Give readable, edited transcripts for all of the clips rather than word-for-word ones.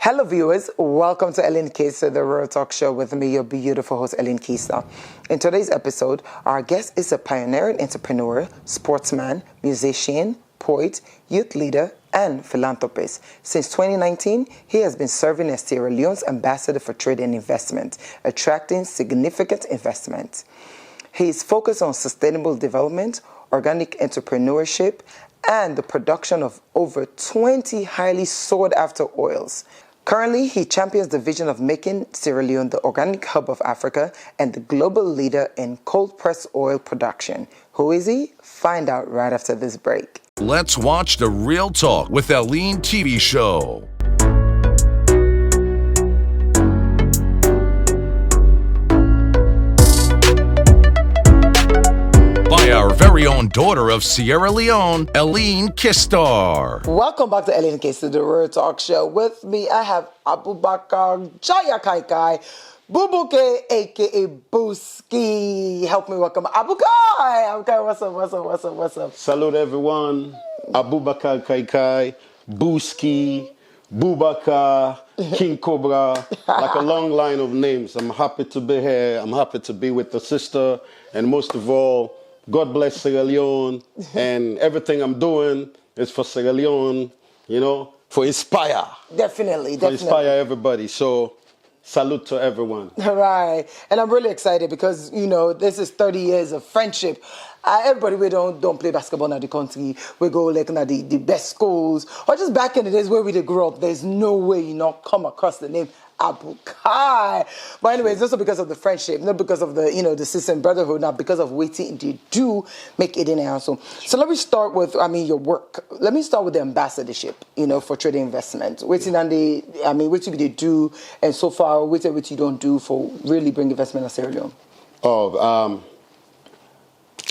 Hello viewers, welcome to Ellen Keister, the Rural Talk Show with me, your beautiful host Ellen Keister. In today's episode, our guest is a pioneering entrepreneur, sportsman, musician, poet, youth leader, and philanthropist. Since 2019, he has been serving as Sierra Leone's ambassador for trade and investment, attracting significant investment. He is focused on sustainable development, organic entrepreneurship, and the production of over 20 highly sought-after oils. Currently, he champions the vision of making Sierra Leone the organic hub of Africa and the global leader in cold-pressed oil production. Who is he? Find out right after this break. Let's watch The Real Talk with Ellen TV show. By our very own daughter of Sierra Leone, Ellen Keister. Welcome back to Ellen Keister, the Rural Talk Show. With me, I have Bu-Baka Bu-Baka, aka Booski. Help me welcome Abukai. Okay, what's up? Salute everyone. Bu-Baka, Booski, Bu-Baka, King Cobra, like a long line of names. I'm happy to be here. I'm happy to be with the sister. And most of all, God bless Sierra Leone. And everything I'm doing is for Sierra Leone, you know, for inspire. Definitely. For inspire everybody. So, salute to everyone. All right. And I'm really excited because, you know, this is 30 years of friendship. Everybody, we don't play basketball in the country. We go like in the best schools. Or just back in the days where we did grow up, there's no way you not come across the name Abukai. But anyways, also because of the friendship, not because of the, you know, the sister and brotherhood, not because of waiting they do make it in there. So let me start with, your work. Let me start with the ambassadorship, you know, for trading investment. Waiting on what they do, and so far, what you don't do for really bring investment in Sierra Leone.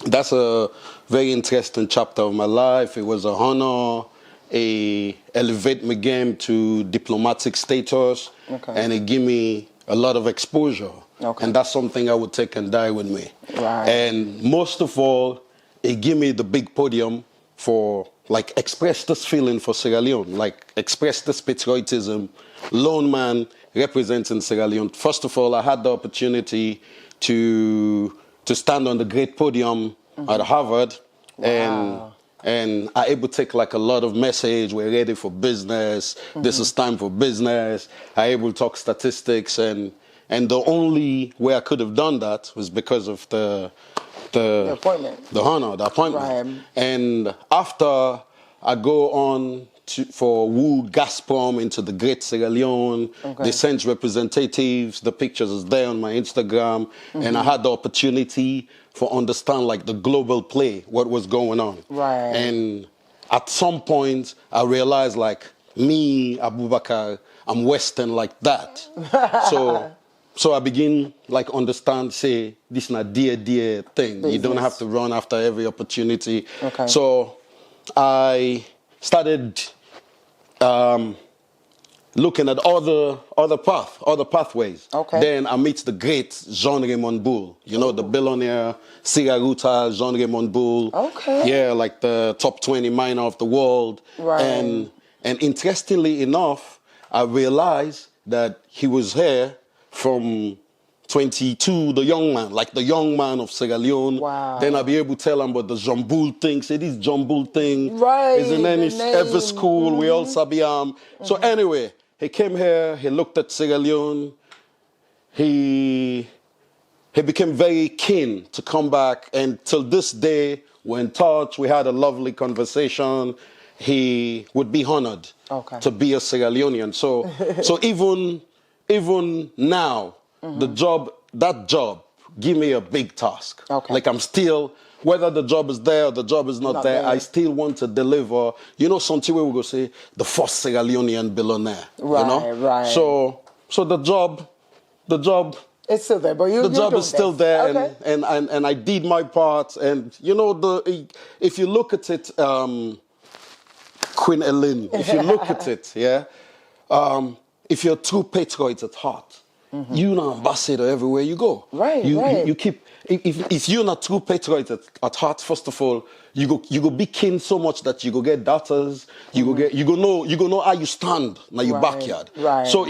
That's a very interesting chapter of my life. It was a honor. Elevate my game to diplomatic status, and it gave me a lot of exposure. And that's something I would take and die with me. Right. And most of all, it gave me the big podium for, like, express this feeling for Sierra Leone, like, express this patriotism, lone man representing Sierra Leone. First of all, I had the opportunity to stand on the great podium at Harvard. Wow. And I able to take like a lot of message. We're ready for business. This is time for business. I able to talk statistics, and the only way I could have done that was because of the appointment, the honor, the appointment. Right. And after I go on for Wu Gazprom into the Great Sierra Leone, they sent representatives. The pictures is there on my Instagram, and I had the opportunity for understand like the global play, what was going on. Right. And at some point, I realized like me, Abubakar, I'm Western like that. So I begin like understand, say, this is not dear thing. Business. You don't have to run after every opportunity. So I started looking at other pathways. Then I meet the great Jean-Raymond Boule, you know, the billionaire, Sierra Ruta, Jean-Raymond Boule. Yeah, like the top 20 miner of the world. Right. And interestingly enough, I realized that he was here from 22, the young man of Sierra Leone. Wow. Then I'll be able to tell him about the Jean Boule thing. Say this Jean Boule thing. Right. Isn't any ever school? We all sabi So anyway, he came here, he looked at Sierra Leone, he became very keen to come back, and till this day, we're in touch, we had a lovely conversation. He would be honored to be a Sierra Leonean. So even now, that job, give me a big task. Like I'm still, whether the job is there or the job is not there, I still want to deliver. You know, something we go say, the first Sierra Leonean billionaire. Right, you know? right. So the job, it's still there, but the job is still there, and I did my part. And you know, if you look at it, Queen Ellen, if you look at it, if you're true patriot at heart, you're an ambassador everywhere you go. Right, you keep, if you're not true patriot at heart, first of all, you go be keen so much that you go get daughters, you go know how you stand in your backyard. Right. So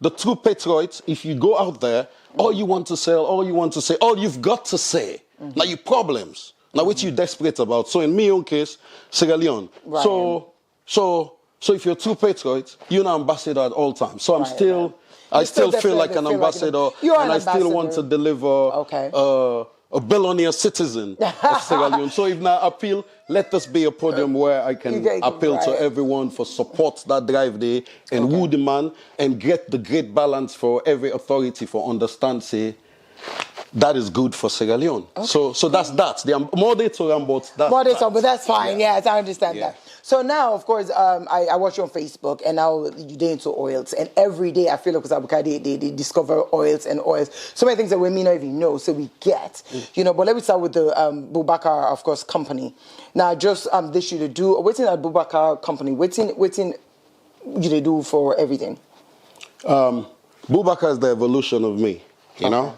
the true patriots, if you go out there, all you want to sell, all you've got to say, now your problems, now what you desperate about. So in my own case, Sierra Leone. Right. So if you're a true patriot, you're an ambassador at all times. So I still feel like an ambassador, and I still want to deliver a billionaire citizen of Sierra Leone. So if now appeal, let us be a podium where I can appeal to everyone for support that drive there and woo the man and get the great balance for every authority for understand, say, that is good for Sierra Leone. Okay. So that's that. The more they talk about that. More they talk, but that's fine. Yes, I understand that. So now, of course, I watch you on Facebook, and now you're into oils. And every day, I feel like they discover oils and oils. So many things that we may not even know, so we get. But let me start with the Bu-Baka, of course, company. Now, just this you do. What's in that Bu-Baka company? What's in you do for everything? Bu-Baka is the evolution of me. You know.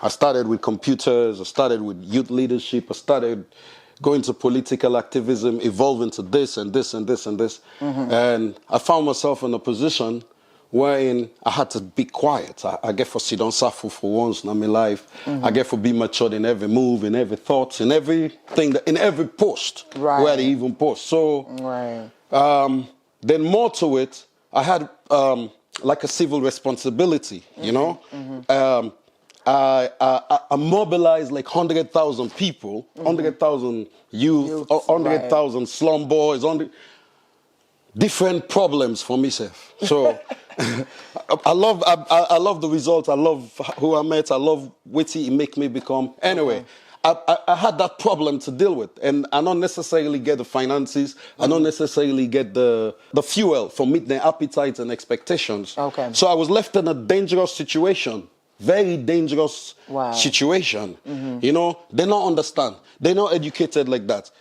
I started with computers, I started with youth leadership, I started going to political activism, evolving to this and this and this and this. And I found myself in a position wherein I had to be quiet. I get for sit down suffer for once in my life. I get for be matured in every move, in every thought, in everything, in every post where they even post. So then more to it, I had like a civil responsibility, you know. I mobilized like 100,000 people, 100,000 youth, 100,000 slum boys, different problems for myself. So I love the results. I love who I met. I love what he make me become. Anyway, I had that problem to deal with, and I don't necessarily get the finances. I don't necessarily get the fuel for meeting their appetites and expectations. So I was left in a dangerous situation. Very dangerous situation. You know, they don't understand. They're not educated like that.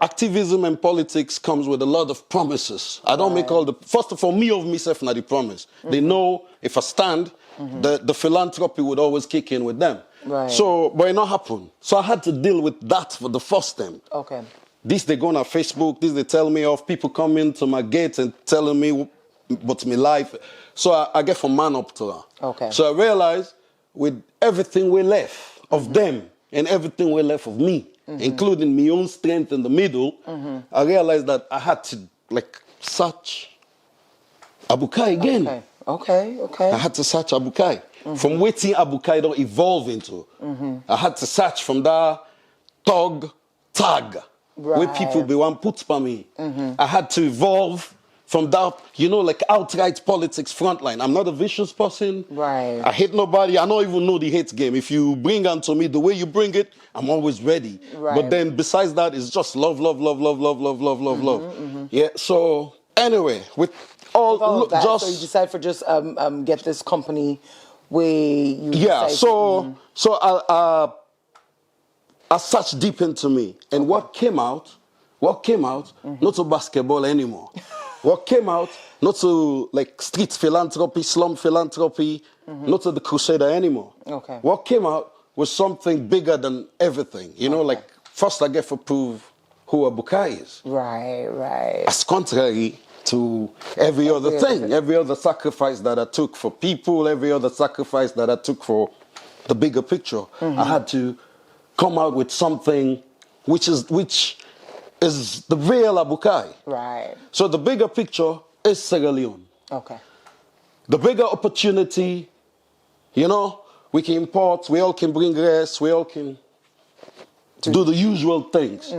Activism and politics comes with a lot of promises. I don't make all the... First of all, me of myself, not the promise. They know if I stand, the philanthropy would always kick in with them. So, but it not happen. So I had to deal with that for the first time. This they go on Facebook, this they tell me of, people coming to my gate and telling me what's my life. So I get from man up to her. So I realized with everything we left of them and everything we left of me, including my own strength in the middle, I realized that I had to like search Abukai again. I had to search Abukai. From waiting Abukai don't evolve into. I had to search from that tag where people be one put by me. I had to evolve from that, you know, like outright politics frontline. I'm not a vicious person. I hate nobody. I don't even know the hate game. If you bring onto me the way you bring it, I'm always ready. But then besides that, it's just love. Yeah, so anyway, with all that, so you decide for just get this company where you so I searched deep into me. And what came out, not to basketball anymore. What came out, not to like street philanthropy, slum philanthropy, not to the Crusader anymore. What came out was something bigger than everything. You know, like first I get to prove who Abukai is. As contrary to every other thing, every other sacrifice that I took for people, every other sacrifice that I took for the bigger picture. I had to come out with something which is the real Abukai. So the bigger picture is Sierra Leone. The bigger opportunity, you know, we can import, we all can bring rice, we all can do the usual things.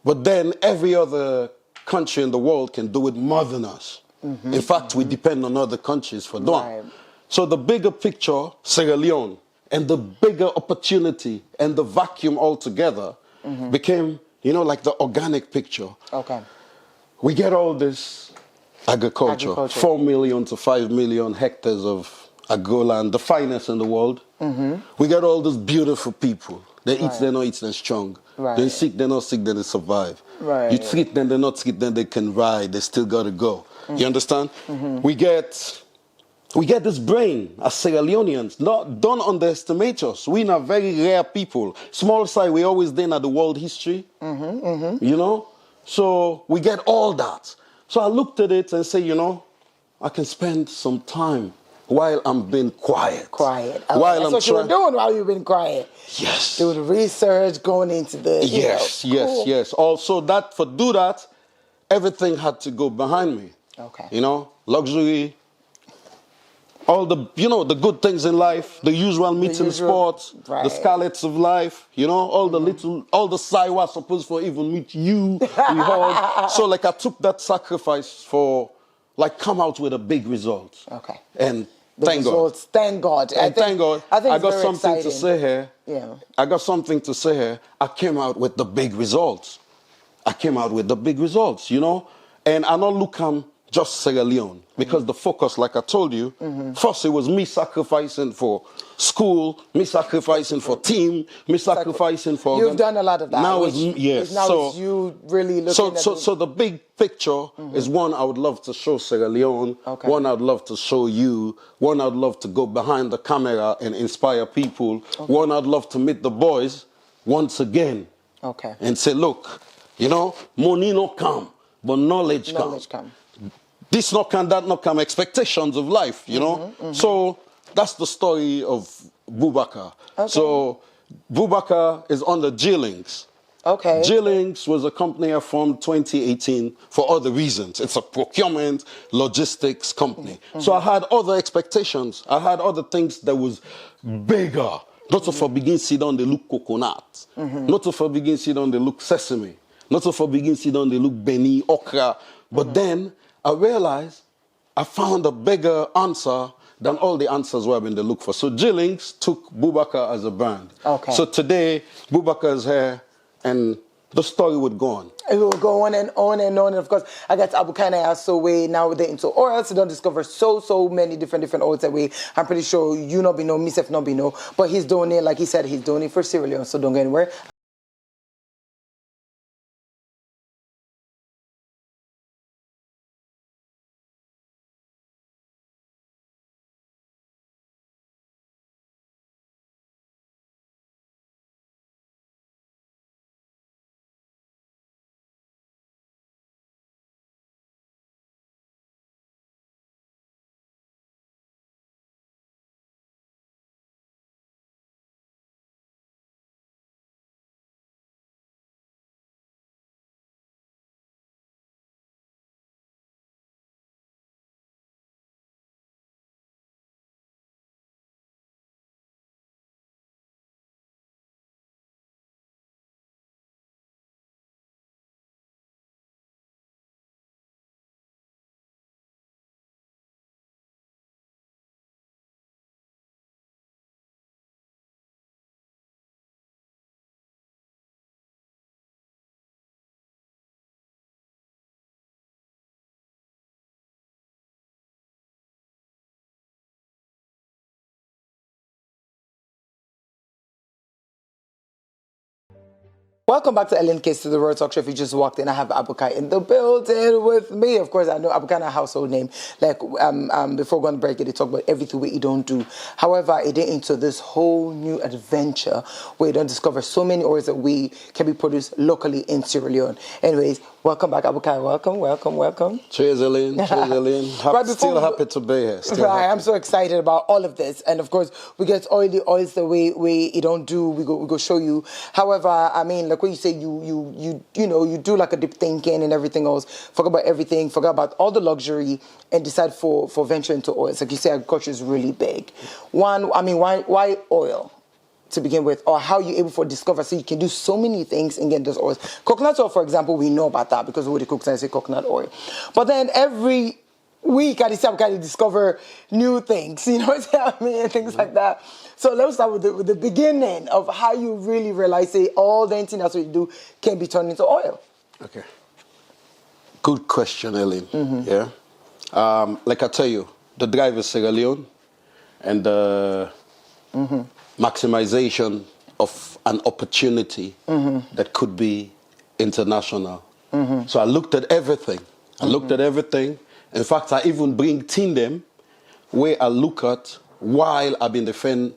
But then every other country in the world can do it more than us. In fact, we depend on other countries for doing. So the bigger picture, Sierra Leone, and the bigger opportunity and the vacuum altogether became, you know, like the organic picture. We get all this agriculture. 4 million to 5 million hectares of agro-land, the finest in the world. We get all these beautiful people. They eat, they not eat, they're strong. They're sick, they're not sick, then they survive. You treat them, they're not treat them, they can ride, they still gotta go. You understand? We get we get this brain as Sierra Leoneans. Don't underestimate us. We are very rare people. Small size, we always then at the world history. You know? So we get all that. So I looked at it and said, you know, I can spend some time while I'm being quiet. Quiet. While that's I'm what you were doing while you've been quiet. Yes. Doing research, going into the Yes. Also, that for do that, everything had to go behind me. Okay. You know, luxury, all the, you know, the good things in life, the usual meeting sports, right. the scarlets of life, you know, all the little, all the saiwa supposed for even meet you, we hug. So like I took that sacrifice for, like, come out with a big result. Okay. And The thank results, God. Thank God. And thank God. I think I it's got very something exciting. to say here. Yeah. I got something to say here. I came out with the big results. I came out with the big results, you know. And I don't look just Sierra Leone because the focus, like I told you, first it was me sacrificing for school, me sacrificing for team, me sacrificing for. You've done a lot of that. Now it's yes. Now it's you really looking at. So the big picture is one I would love to show Sierra Leone. Okay. One I'd love to show you. One I'd love to go behind the camera and inspire people. Okay. One I'd love to meet the boys once again. Okay. And say, look, you know, money no come, but knowledge come. This not come, that not come, expectations of life, you know? So that's the story of Bu-Baka. Okay. So Bu-Baka is under G-Links. Okay. G-Links was a company I formed 2018 for other reasons. It's a procurement, logistics company. So I had other expectations. I had other things that was bigger. Not to for begin sit down, they look coconut. Not to for begin sit down, they look sesame. Not to for begin sit down, they look beni, okra. But then I realized I found a bigger answer than all the answers were in the look for. So G-Links took Bu-Baka as a brand. Okay. So today, Bu-Baka is here, and the story would go on. It will go on and on and on. And of course, I got Abu Kana so we now they're into oils. So don't discover so many different oils that way. I'm pretty sure you not be know, myself not be know. But he's doing it, like he said, he's doing it for Sierra Leone. So don't go anywhere. Welcome back to Ellen Keister, the Royal Talk Show. If you just walked in, I have Abuka in the building with me. Of course, I know Abuka a household name. Like, before going to break it, they talk about everything we don't do. However, it did into this whole new adventure where you don't discover so many oils that we can be produced locally in Sierra Leone. Anyways, welcome back, Abuka. Welcome. Cheers, Ellen. Still happy to be here. I'm so excited about all of this. And of course, we get oily oils the way we don't do. We go show you. However, I mean, like when you say you do like a deep thinking and everything else, forget about everything, forget about all the luxury and decide for venture into oils. Like you say, agriculture is really big. Why oil to begin with, or how you able to discover so you can do so many things and get those oils? Coconut oil, for example, we know about that because we the cooks and say coconut oil. But then every week at the same kind of discover new things, you know what I mean, and things like that. So let's start with the beginning of how you really realize, say, all the things that's what you do can be turned into oil. Okay. Good question, Ellen. Yeah. Like I tell you, the drive is Sierra Leone, and the maximization of an opportunity that could be international. So I looked at everything. In fact, I even bring team them where I look at while I've been defending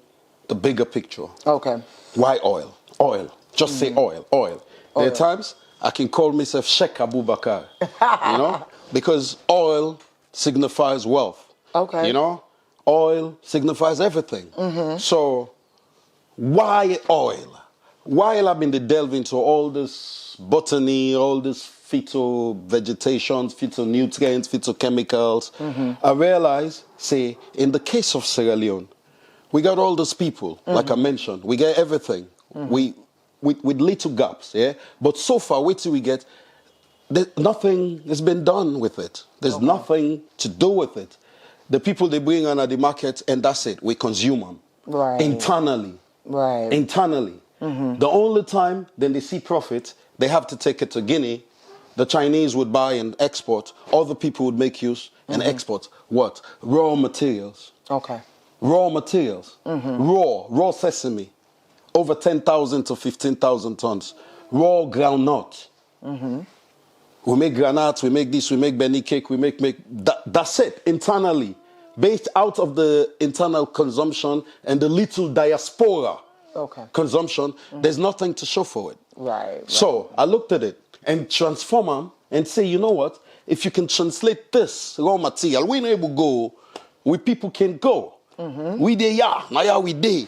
the bigger picture. Okay. Why oil? Oil. Just say oil. Oil. There are Oil. times I can call myself Sheikh Bu-Baka, you know, because oil signifies wealth. Okay. You know, oil signifies everything. So why oil? While I've been delving into all this botany, all this phyto-vegetation, phytonutrients, phytochemicals, I realized, say, in the case of Sierra Leone, we got all those people, like I mentioned. We get everything. With little gaps, yeah? But so far, wait till we get, nothing has been done with it. There's nothing to do with it. The people they bring on at the market, and that's it. We consume them. Right. Internally. Right. Internally. The only time then they see profit, they have to take it to Guinea. The Chinese would buy and export. Other people would make use and export what? Raw materials. Okay. Raw materials. Raw sesame. Over 10,000 to 15,000 tons. Raw groundnut. We make granates, we make this, we make benny cake, we make that's it, internally. Based out of the internal consumption and the little diaspora consumption, there's nothing to show for it. Right. So I looked at it and transform them and say, you know what? If you can translate this raw material, we able to go where people can go. We there, now we there.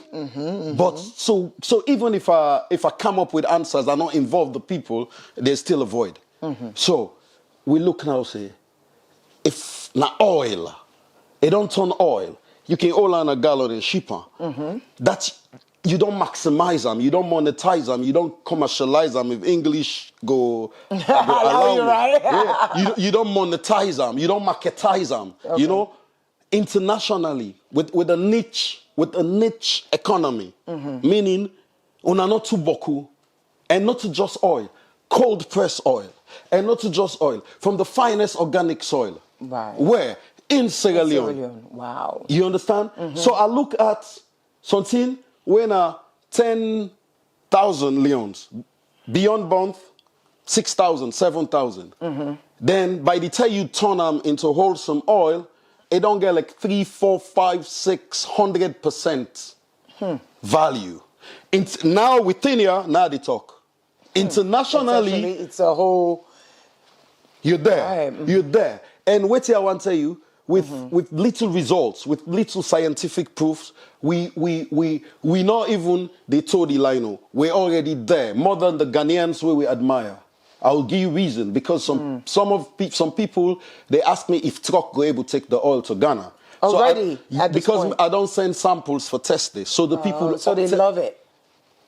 But so even if I come up with answers, I don't involve the people, there's still a void. So we look now, say, if na oil, it don't turn oil. You can oil on a gallon and ship them. That's, you don't maximize them, you don't monetize them, you don't commercialize them. If English go allow me. Right? Yeah, you don't monetize them, you don't marketize them. You know, internationally with a niche economy, meaning una not too boku, and not to just oil, cold press oil, and not to just oil from the finest organic soil. Right. Where in Sierra Leone. Wow. You understand? So I look at something when 10,000 leons, beyond bound 6,000, 7,000. Then by the time you turn them into wholesome oil, it don't get like 3, 4, 5, 600% value. Now within here, now they talk. Internationally, It's a whole. you're there. Right. You're there. And wait till I want to tell you, with little results, with little scientific proofs, we not even they told the lino. We're already there. More than the Ghanaians where we admire. I'll give you reason because some people they ask me if truck go able to take the oil to Ghana. Already at this because point. I don't send samples for testing. So the people So they love it.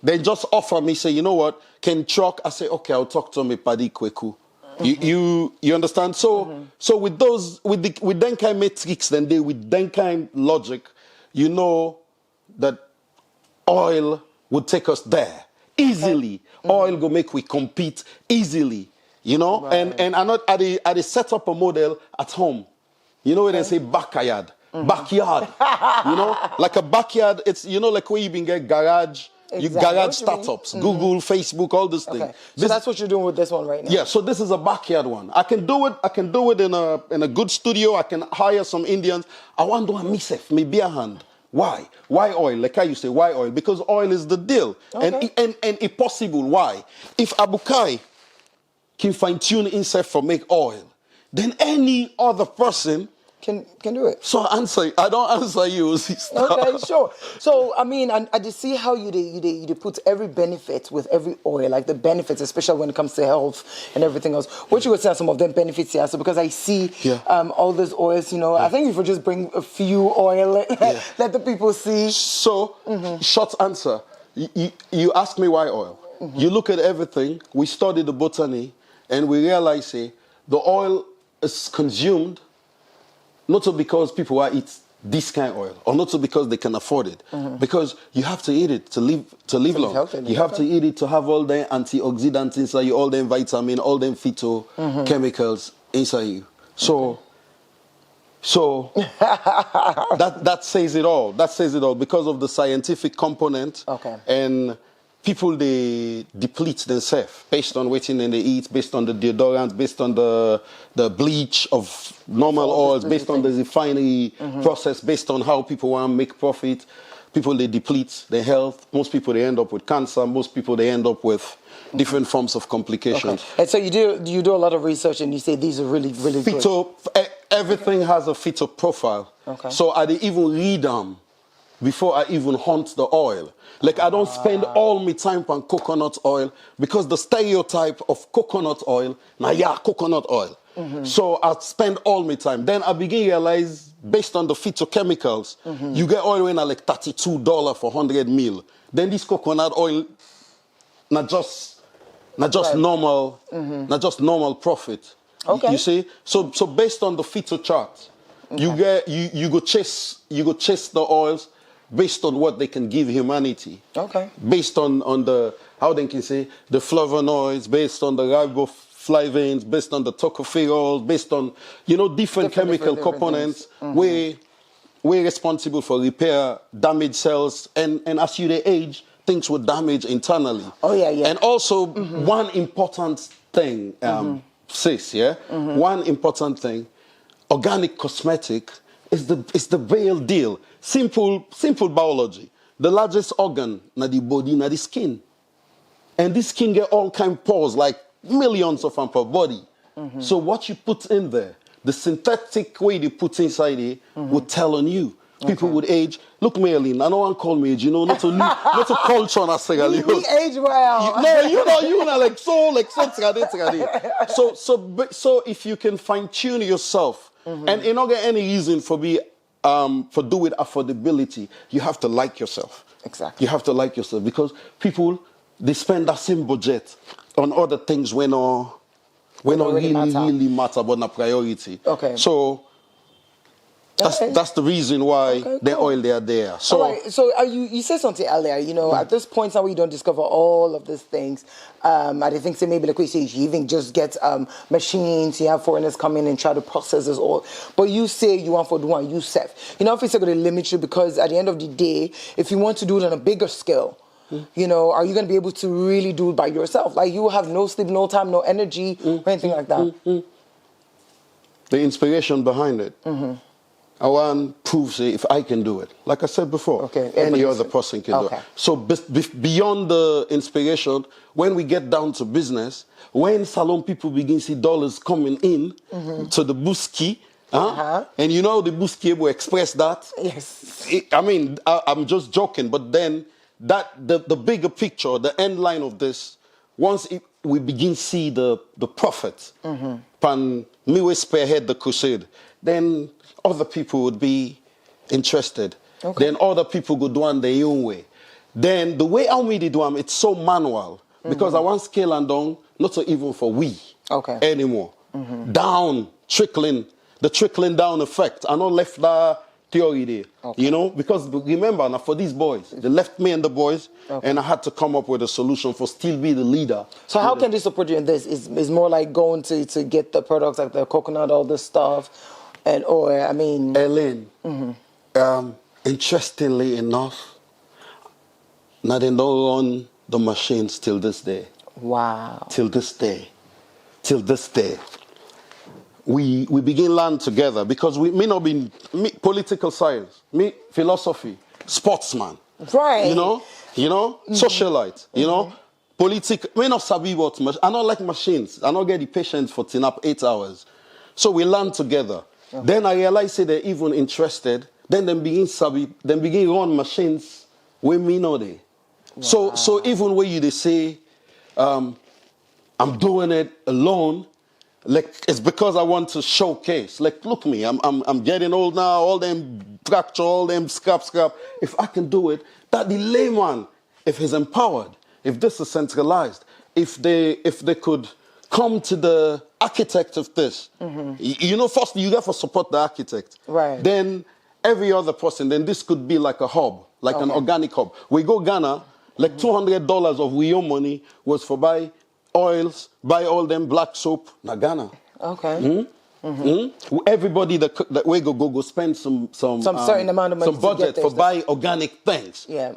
They just offer me, say, you know what, can truck? I say, okay, I'll talk to me Paddy Kweku. You understand? So with those with them kind metrics, then they with them kind logic, you know that oil would take us there easily. Oil go make we compete easily, you know. Right. And I not at the set up a model at home. You know where they say backyard, backyard. You know, like a backyard. It's like where you can get garage. You Exactly. garage startups, Google, Facebook, all these things. So that's what you're doing with this one right now. Yeah, so this is a backyard one. I can do it in a good studio. I can hire some Indians. I want to do a myself, maybe a hand. Why? Why oil? Like how you say, why oil? Because oil is the deal. Okay. And if possible, why? If Abukai can fine-tune himself for make oil, then any other person Can do it. So I don't answer you, sister. Okay, sure. So I mean, I just see how you put every benefit with every oil, like the benefits, especially when it comes to health and everything else. What you would say are some of them benefits here? So because I see all those oils, I think if we just bring a few oil, let the people see. So short answer, you ask me why oil. You look at everything. We study the botany, and we realize the oil is consumed. Not so because people eat this kind of oil, or not so because they can afford it, because you have to eat it to live long. Healthy, you have to eat it to have all the antioxidants inside you, all the vitamin, all the phytochemicals inside you. So that says it all. That says it all because of the scientific component. Okay. And people, they deplete themselves based on what they eat, based on the deodorant, based on the bleach of normal oils, based on the refinery process, based on how people want to make profit. People, they deplete their health. Most people, they end up with cancer. Most people, they end up with different forms of complications. Okay. And so you do a lot of research, and you say these are really, really good. Everything has a phyto profile. Okay. So I didn't even read them before I even hunt the oil. Like, I don't spend all my time on coconut oil, because the stereotype of coconut oil, coconut oil. So I spend all my time. Then I begin to realize, based on the phytochemicals, you get oil when I like $32 for 100 mil. Then this coconut oil, not just normal, not just normal profit. Okay. You see? So based on the phyto chart, you go chase the oils based on what they can give humanity. Okay. Based on the, how they can say, the flavonoids, based on the riboflavins, based on the tocopherols, based on, different chemical components, we're responsible for repair damaged cells, and as you age, things will damage internally. Oh yeah, yeah. And also one important thing, one important thing, organic cosmetic is the real deal. Simple biology. The largest organ na the body, na the skin. And this skin get all kind of pores, like millions of them per body. So what you put in there, the synthetic way they put inside it, would tell on you. People would age. Look, Ellen, I don't want to call me age, not to culture on us. We age well. You know, like so trade. So if you can fine tune yourself, and you don't get any reason for do with affordability, you have to like yourself. Exactly. You have to like yourself, because people, they spend that same budget on other things when really matter, but not priority. Okay. So that's the reason why the oil they are there. So, all right. So you said something earlier. At this point now we don't discover all of these things. I think so. Maybe like we say, you even just get machines. You have foreigners come in and try to process this all. But you say you want for the one you save. If it's going to limit you, because at the end of the day, if you want to do it on a bigger scale, are you going to be able to really do it by yourself? Like, you have no sleep, no time, no energy, or anything like that. The inspiration behind it. I want proves if I can do it. Like I said before, any other person can do it. So beyond the inspiration, when we get down to business, when salon people begin to see dollars coming in to the buski, and the buski will express that. Yes. I'm just joking, but then the bigger picture, the end line of this, once we begin to see the profit, pan me we spearhead the crusade, then other people would be interested. Then other people would do it their own way. Then the way how we do them, it's so manual, because I want scale and down, not so even for we anymore. Down, trickling, the trickling down effect. I know left that theory there, because remember, now for these boys, they left me and the boys, and I had to come up with a solution for still be the leader. So how can they support you in this? Is more like going to get the products like the coconut, all this stuff, Ellen, interestingly enough, now they don't run the machines till this day. Wow. Till this day. We begin learn together, because we may not be political science, me philosophy, sportsman. Right. Socialite, may not sabi what I don't like machines. I don't get the patience for 8 hours. So we learn together. Then I realize they're even interested. Then they begin run machines when me know they. Wow. So even when they say, I'm doing it alone, like, it's because I want to showcase. Like, look me, I'm getting old now. All them fracture, all them scrap. If I can do it, that the layman, if he's empowered, if this is centralized, if they could come to the architect of this. First you got to support the architect. Right. Then every other person, then this could be like a hub, like an organic hub. We go Ghana, like $200 of we own money was for buy oils, buy all them black soap, na Ghana. Okay. Everybody that we go spend some certain amount of money, some budget for buy organic things. Yeah.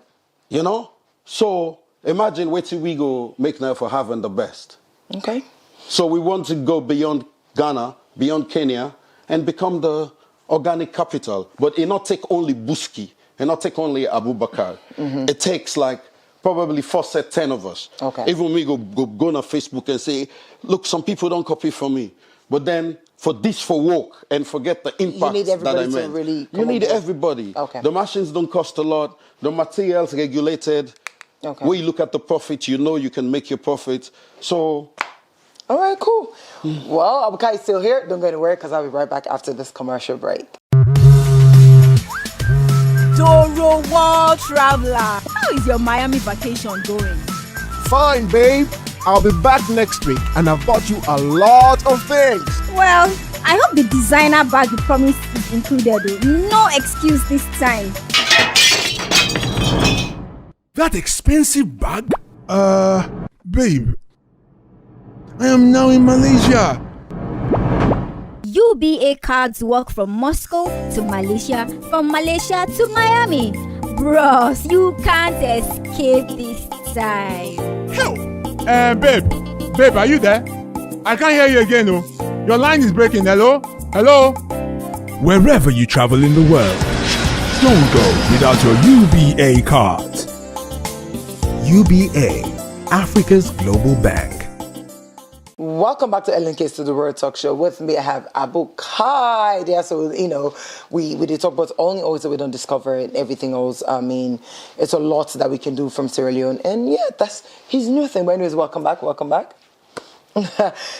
So imagine where till we go make now for having the best. Okay. So we want to go beyond Ghana, beyond Kenya, and become the organic capital. But it not take only Buski, it not take only Abu-Bakar. It takes like probably 4 set 10 of us. Okay. Even we go on Facebook and say, look, some people don't copy from me. But then for this for work and forget the impact need everybody that I to made. really You come need on board. everybody. Okay. The machines don't cost a lot. The materials regulated. Okay. When you look at the profit, you know you can make your profit. So, all right, cool. Well, Abukai is still here. Don't go anywhere because I'll be right back after this commercial break. Doro World Traveler. How is your Miami vacation going? Fine, babe. I'll be back next week and I've bought you a lot of things. Well, I hope the designer bag you promised is included. No excuse this time. That expensive bag? Babe, I am now in Malaysia. UBA cards work from Moscow to Malaysia, from Malaysia to Miami. Bros, you can't escape this time. Hell. Babe, are you there? I can't hear you again, oh. Your line is breaking. Hello? Hello? Wherever you travel in the world, don't go without your UBA card. UBA, Africa's global bank. Welcome back to Ellen Keister, the World Talk Show. With me, I have Abukai there. So, you know, we did talk about only oils that we don't discover and everything else. I mean, it's a lot that we can do from Sierra Leone. And yeah, that's his new thing. But anyways, welcome back.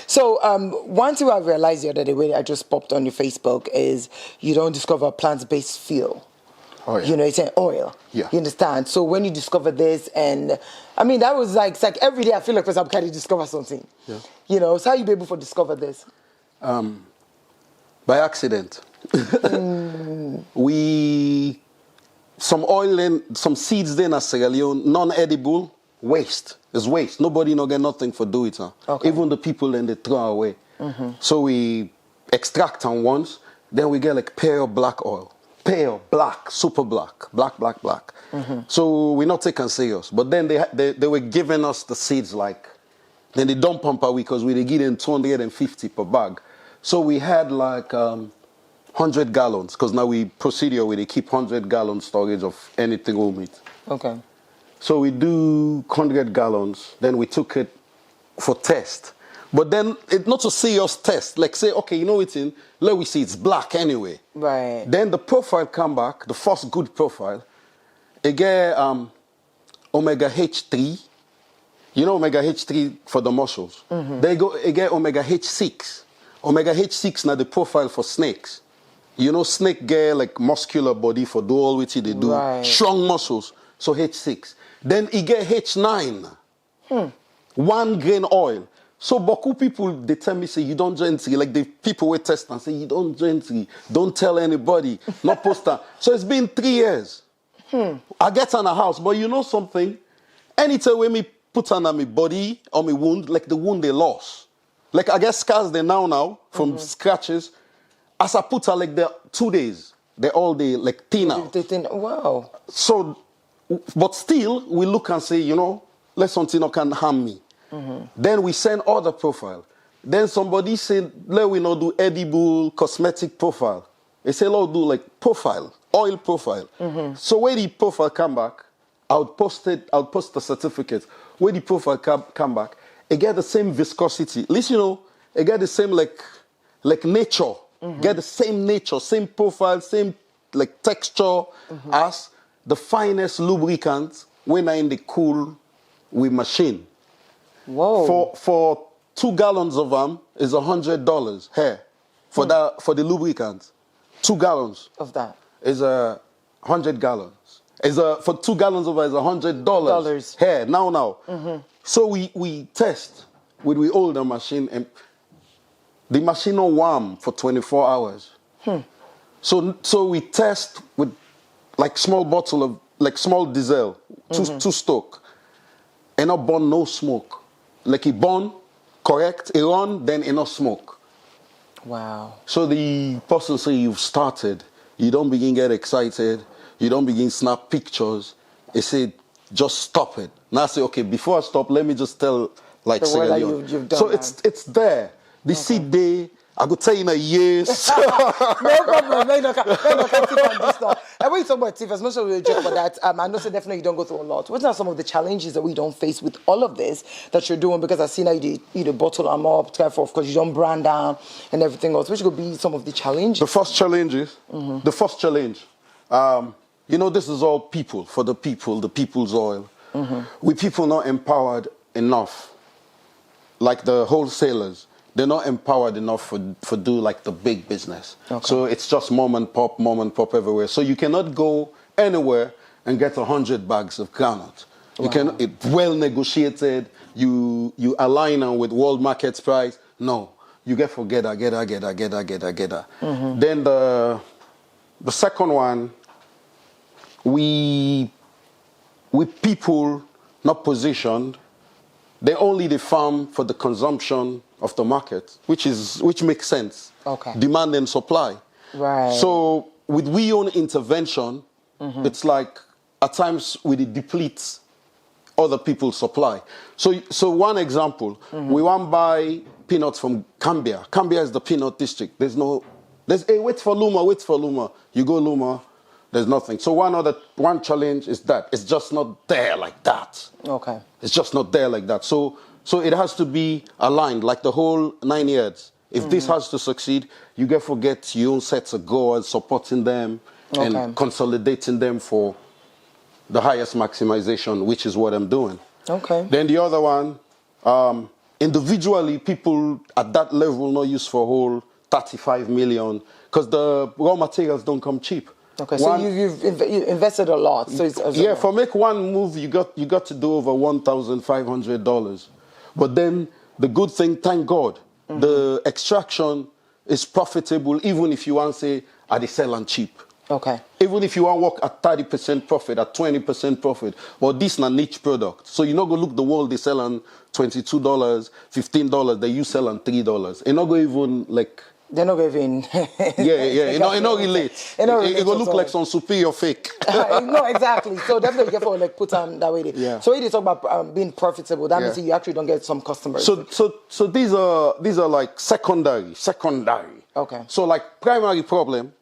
So, one thing I realized the other day when I just popped on your Facebook is you don't discover a plant-based fuel. oh yeah. You know, it's an oil. Yeah. You understand? So when you discover this, and I mean, that was like, it's like every day I feel like I'm kind of discover something. Yeah. You know, so how you be able to discover this? By accident. Some oil and some seeds then at Sierra Leone, non-edible, waste. It's waste. Nobody no get nothing for do it. Huh? Okay. Even the people then they throw away. So we extract them once, then we get like pale black oil. Pale, black, super black, black. So we're not taking serious. But then they were giving us the seeds like, then they dump them per week because we give them 250 per bag. So we had like 100 gallons because now we procedure where they keep 100 gallon storage of anything we meat. Okay. So we do 100 gallons, then we took it for test. But then it's not a serious test. Like say, okay, you know it's in, let we see it's black anyway. Right. Then the profile come back, the first good profile. It get omega H3. You know omega H3 for the muscles. They go it get omega H6. Omega H6 now the profile for snakes. You know snake get like muscular body for do all which they do. Right. Strong muscles. So H6. Then it get H9. 1 grain oil. So Boku people, they tell me, say, you don't gently. Like the people will test and say, you don't gently. Don't tell anybody. Not post that. So it's been 3 years. I get on a house, but you know something? Anytime when me put on my body or my wound, like the wound they lost. Like I get scars they now from scratches. As I put her like the 2 days, they all day like thin out. Wow. So, but still, we look and say, you know, let something not can harm me. Then we send other profile. Then somebody said, let we not do edible cosmetic profile. They say, let's do like profile, oil profile. So when the profile come back, I'll post the certificate. When the profile come back, it get the same viscosity. At least, you know, it get the same like nature. Get the same nature, same profile, same like texture as the finest lubricant when I in the cool with machine. Whoa. For 2 gallons of them is $100 here for the lubricant. 2 gallons Of that. is 100 gallons. For 2 gallons of it is $100 Dollars. here now. So we test with we older machine and the machine on warm for 24 hours. So we test with like small bottle of like small diesel, two stoke, and not burn no smoke. Like it burn, correct, it run, then it not smoke. Wow. So the person say you've started, you don't begin get excited, you don't begin snap pictures. They say just stop it. Now I say, okay, before I stop, let me just tell like The Sierra work that Leone. you've done So now. it's there. The seed day, I could tell you in a year. No problem. Let me not tip on this now. And when you talk about tips, as much as we joke about that, I know so definitely you don't go through a lot. What are some of the challenges that we don't face with all of this that you're doing? Because I see now you bottle them up, careful, of course, you don't brand down and everything else. Which could be some of the challenges? The first challenge, this is all people, for the people, the people's oil. We people not empowered enough, like the wholesalers. They're not empowered enough for do like the big business. Okay. So it's just mom and pop everywhere. So you cannot go anywhere and get 100 bags of groundnut. Wow. You can, it's well negotiated. You align them with world market price. No, you get that. Then the second one, we people not positioned. They only the farm for the consumption of the market, which makes sense. Okay. Demand and supply. Right. So with we own intervention, it's like at times we deplete other people's supply. So one example, we want to buy peanuts from Cambia. Cambia is the peanut district. Wait for Luma. You go Luma, there's nothing. So one challenge is that it's just not there like that. Okay. It's just not there like that. So it has to be aligned, like the whole 9 years. If this has to succeed, you get forget your own sets of goals, supporting them and consolidating them for the highest maximization, which is what I'm doing. Okay. Then the other one, individually, people at that level not use for whole 35 million because the raw materials don't come cheap. Okay, so you've invested a lot. So it's for make one move, you got to do over $1,500. But then the good thing, thank God, the extraction is profitable, even if you want to say, are they selling cheap? Okay. Even if you want to work at 30% profit, at 20% profit, well, this is a niche product. So you're not going to look the world, they sell on $22, $15, they you sell on $3. You're not going to even like... They're not even... It not relate. It will look like some superior fake. No, exactly. So definitely careful, like put them that way. Yeah. So when you talk about being profitable, that means you actually don't get some customers. So these are like secondary. Okay. So like primary problem,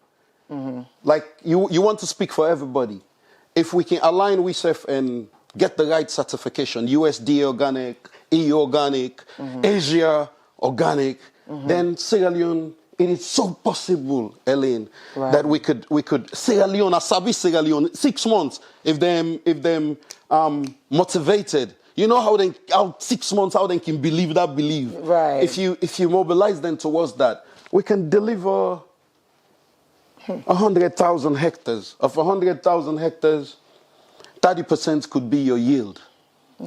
like you want to speak for everybody. If we can align WeSef and get the right certification, USDA organic, EU organic, Asia organic, then Sierra Leone, it is so possible, Ellen, that we could Sierra Leone, Asabi Sierra Leone, 6 months, if them motivated. You know how 6 months, how they can believe. Right. If you mobilize them towards that, we can deliver 100,000 hectares. Of 100,000 hectares, 30% could be your yield.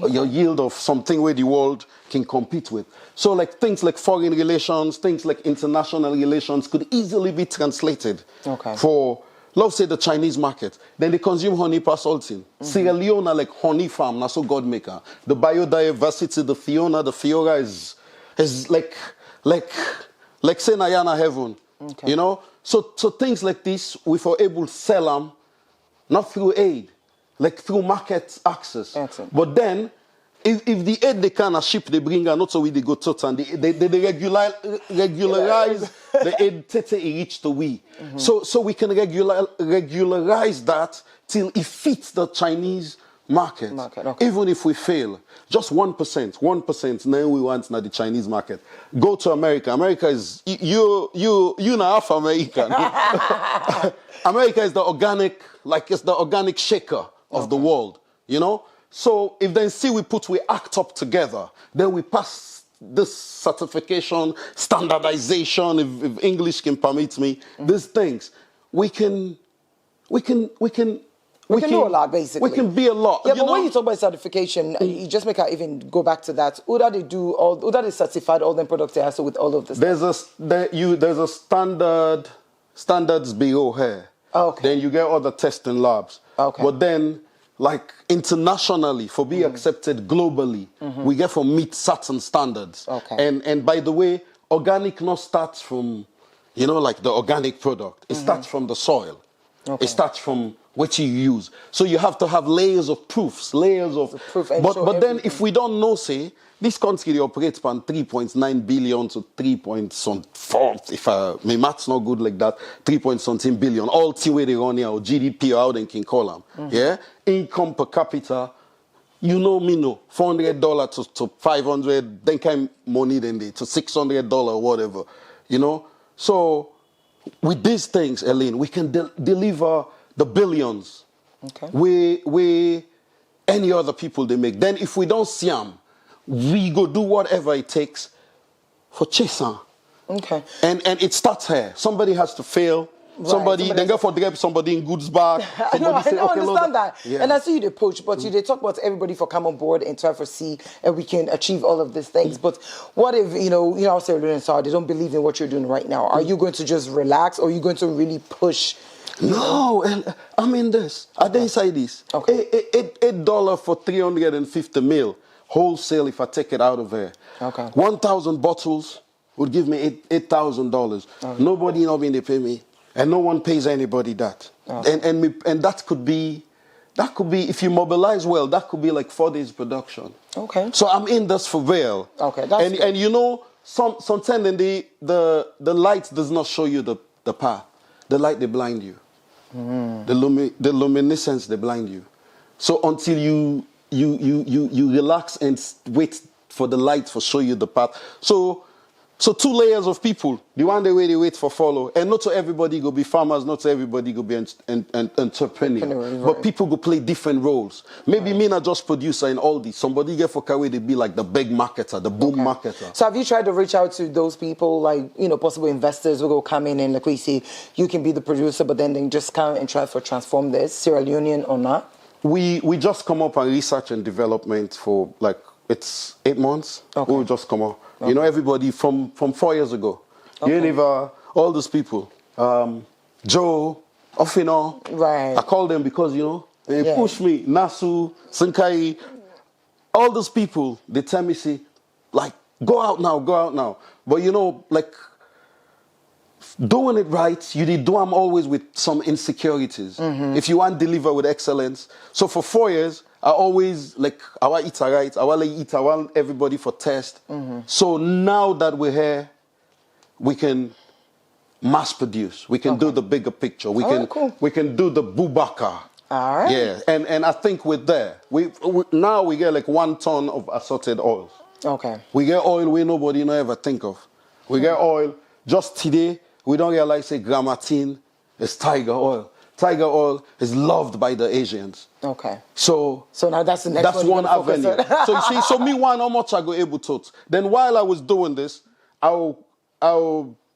Your yield of something where the world can compete with. So like things like foreign relations, things like international relations could easily be translated for, let's say, the Chinese market. Then they consume honey per salting. Sierra Leone are like honey farm, not so God maker. The biodiversity, the Fiora is like say Nayana heaven. You know? So things like this, we were able to sell them, not through aid, like through market access. Excellent. But then, if the aid they can ship they bring, and not so we they go to and they regularize the aid tete reach the we. So we can regularize that till it fits the Chinese market. Even if we fail, just 1%, now we want now the Chinese market. Go to America. America is you now half American. America is the organic, like it's the organic shaker of the world, you know? So if then we act up together, then we pass this certification, standardization, if English can permit me, these things, we can do a lot, basically. We can be a lot. Yeah, but when you talk about certification, you just make her even go back to that. Who that they certified all them products they have, so with all of this? There's a standards bureau here. Okay. Then you get all the testing labs. Okay. But then, like internationally, for being accepted globally, we get to meet certain standards. Okay. And by the way, organic not starts from, like the organic product. It starts from the soil. It starts from what you use. So you have to have layers of proofs, layers of proof. And but then if we don't know, say, this country operates from 3.9 billion to 3.4, if my math's not good like that, 3 point something billion, all the way they run here, or GDP, or how they can call them. Yeah? Income per capita, you know me know, $400 to 500, then kind of money then they, to $600 whatever, you know? So with these things, Ellen, we can deliver the billions where any other people they make. Then if we don't see them, we go do whatever it takes for chasing. Okay. And it starts here. Somebody has to fail. Somebody then go for grab somebody in goods bag. I understand that. Yeah. And I see you they poach, but you they talk about everybody for come on board and try for see and we can achieve all of these things. But what if, how Sierra Leone they don't believe in what you're doing right now? Are you going to just relax or are you going to really push? No, I mean this. I didn't say this. Okay. $8 for 350 mil wholesale if I take it out of here. Okay. 1,000 bottles would give me $8,000. Okay. Nobody not being they pay me. And no one pays anybody that. Okay. And that could be if you mobilize well, that could be like 4 days production. Okay. So I'm in this for real. Okay, that's good. And sometimes the light does not show you the path. The light they blind you. The luminescence they blind you. So until you relax and wait for the light to show you the path. So 2 layers of people. The one way they wait for follow. And not to everybody go be farmers, not to everybody go be entrepreneur. Right. But people go play different roles. Maybe me not just producer in all this. Somebody get for carry they be like the big marketer, the boom marketer. So have you tried to reach out to those people, like, possible investors who will come in and like we say, you can be the producer, but then they just come and try to transform this, Sierra Leone or not? We just come up on research and development for like, it's 8 months. Okay. We'll just come up. Okay. Everybody from 4 years ago. Okay. Unilever, all those people. Joe, Ofino. Right. I call them because, they push me. Nasu, Sinkai, all those people, they tell me, say, like, go out now. But, like, doing it right, you did do them always with some insecurities. If you want to deliver with excellence. So for 4 years, I always, I want eat right, I want everybody for test. So now that we're here, we can mass produce. We can do the bigger picture. We can do the Bu-Baka. All right. Yeah, and I think with that, now we get like 1 ton of assorted oils. Okay. We get oil we nobody ever think of. We get oil, just today, we don't realize, say, Grammatine is tiger oil. Tiger oil is loved by the Asians. Okay. So now that's the next one avenue. So you see, so me one how much I go able to. Then while I was doing this, I'll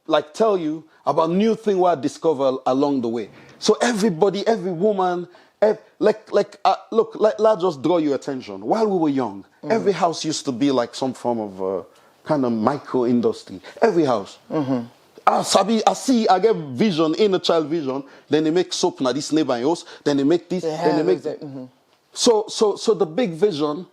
like tell you about new thing what I discovered along the way. So everybody, every woman, look, let's just draw your attention. While we were young, every house used to be like some form of kind of micro industry. Every house. I get vision, inner child vision. Then they make soap now this neighbor house. Then they make this. Then they make that. So the big vision.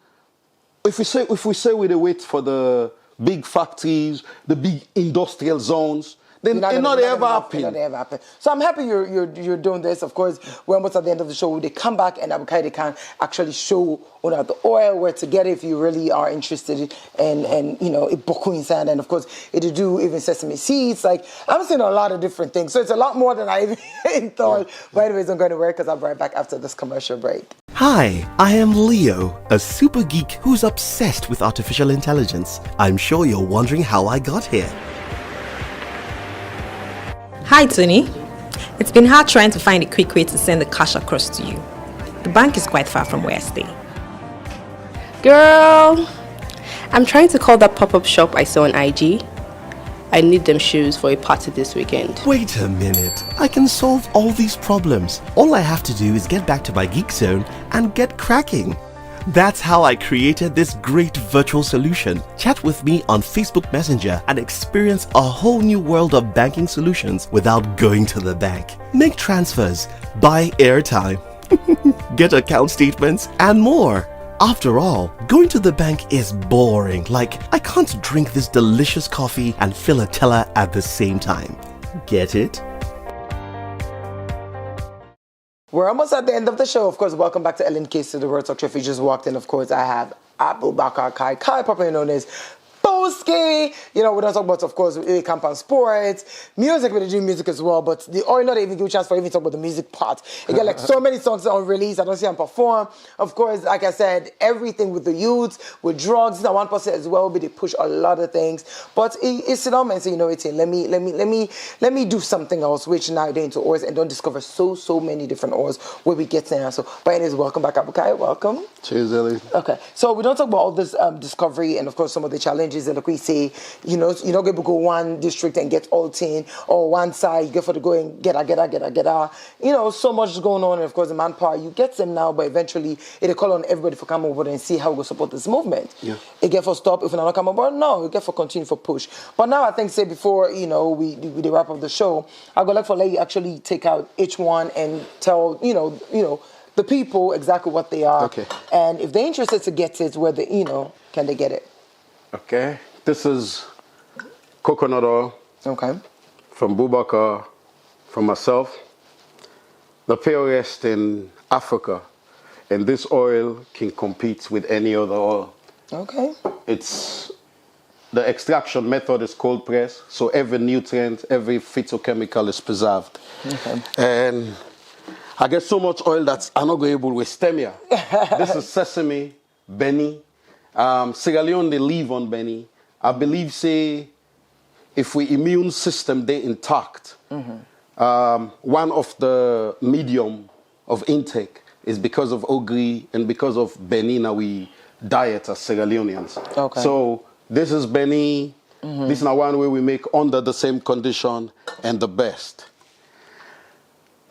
If we say we wait for the big factories, the big industrial zones, then it not ever happen. So I'm happy you're doing this. Of course, we're almost at the end of the show. They come back and they can actually show the oil, where to get it if you really are interested, and it boku inside, and of course it do even sesame seeds. Like I'm seeing a lot of different things. So it's a lot more than I even thought. Yeah. But anyways, I'm going to work because I'll be right back after this commercial break. Hi, I am Leo, a super geek who's obsessed with artificial intelligence. I'm sure you're wondering how I got here. Hi, Tony. It's been hard trying to find a quick way to send the cash across to you. The bank is quite far from where I stay. Girl, I'm trying to call that pop-up shop I saw on IG. I need them shoes for a party this weekend. Wait a minute. I can solve all these problems. All I have to do is get back to my geek zone and get cracking. That's how I created this great virtual solution. Chat with me on Facebook Messenger and experience a whole new world of banking solutions without going to the bank. Make transfers, buy airtime, get account statements, and more. After all, going to the bank is boring. Like, I can't drink this delicious coffee and fill a teller at the same time. Get it? We're almost at the end of the show. Of course, welcome back to Ellen Keister, the World Talk Show. If you just walked in, of course, I have Bu-Baka Kai, popularly known as Boski. You know, we don't talk about, of course, camp and sports, music. We do music as well, but the oil not even give a chance for even talk about the music part. You get like so many songs on release. I don't see them perform. Of course, like I said, everything with the youth, with drugs. Now, one person as well, but they push a lot of things. But it's sit down and say, you know, let me do something else, which now they're into oils and don't discover so many different oils where we get there. So, but anyways, welcome back, Abukai. Welcome. Cheers, Ellie. Okay, so we don't talk about all this discovery and of course some of the challenges that like we say, you know, you're not going to go one district and get all 10 or one side, you get for to go and get a. You know, so much is going on and of course the manpower, you get them now, but eventually it'll call on everybody for come over and see how we go support this movement. Yeah. It get for stop if we're not come over, no, it get for continue for push. But now I think say before, you know, we wrap up the show, I go like for let you actually take out each one and tell, you know, the people exactly what they are. Okay. And if they're interested to get it, where they, you know, can they get it? Okay. This is coconut oil. Okay. From Bu-Baka, from myself. The purest in Africa. And this oil can compete with any other oil. Okay. The extraction method is cold press, so every nutrient, every phytochemical is preserved. Okay. And I get so much oil that I'm not going to waste them here. This is sesame, Benny. Sierra Leone, they live on Benny. I believe, say, if we immune system, they intact. One of the medium of intake is because of ogri and because of Benny, now we diet as Sierra Leoneans. Okay. So this is Benny. This is now one way we make under the same condition and the best.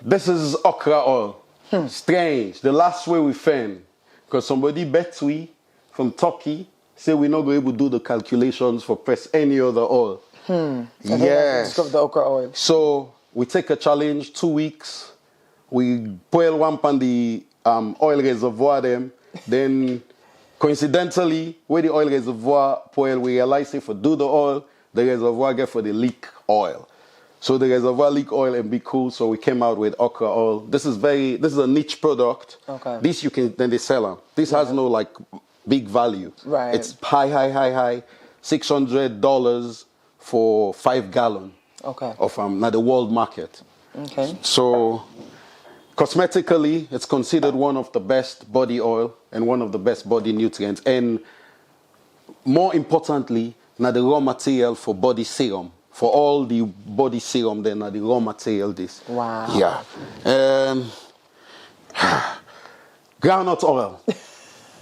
This is okra oil. Strange. The last way we found, because somebody bet we from Turkey say we're not going to do the calculations for press any other oil. Yes. Discover the okra oil. So we take a challenge, 2 weeks. We boil one pan the oil reservoir them. Then coincidentally, where the oil reservoir boil, we realize if we do the oil, the reservoir get for the leak oil. So the reservoir leak oil and be cool. So we came out with okra oil. This is a niche product. Okay. This you can then they sell them. This has no like big value. Right. It's high. $600 for 5 gallon. Okay. Of now the world market. Okay. So cosmetically, it's considered one of the best body oil and one of the best body nutrients. And more importantly, now the raw material for body serum. For all the body serum, then the raw material this. Wow. Yeah. Groundnut oil.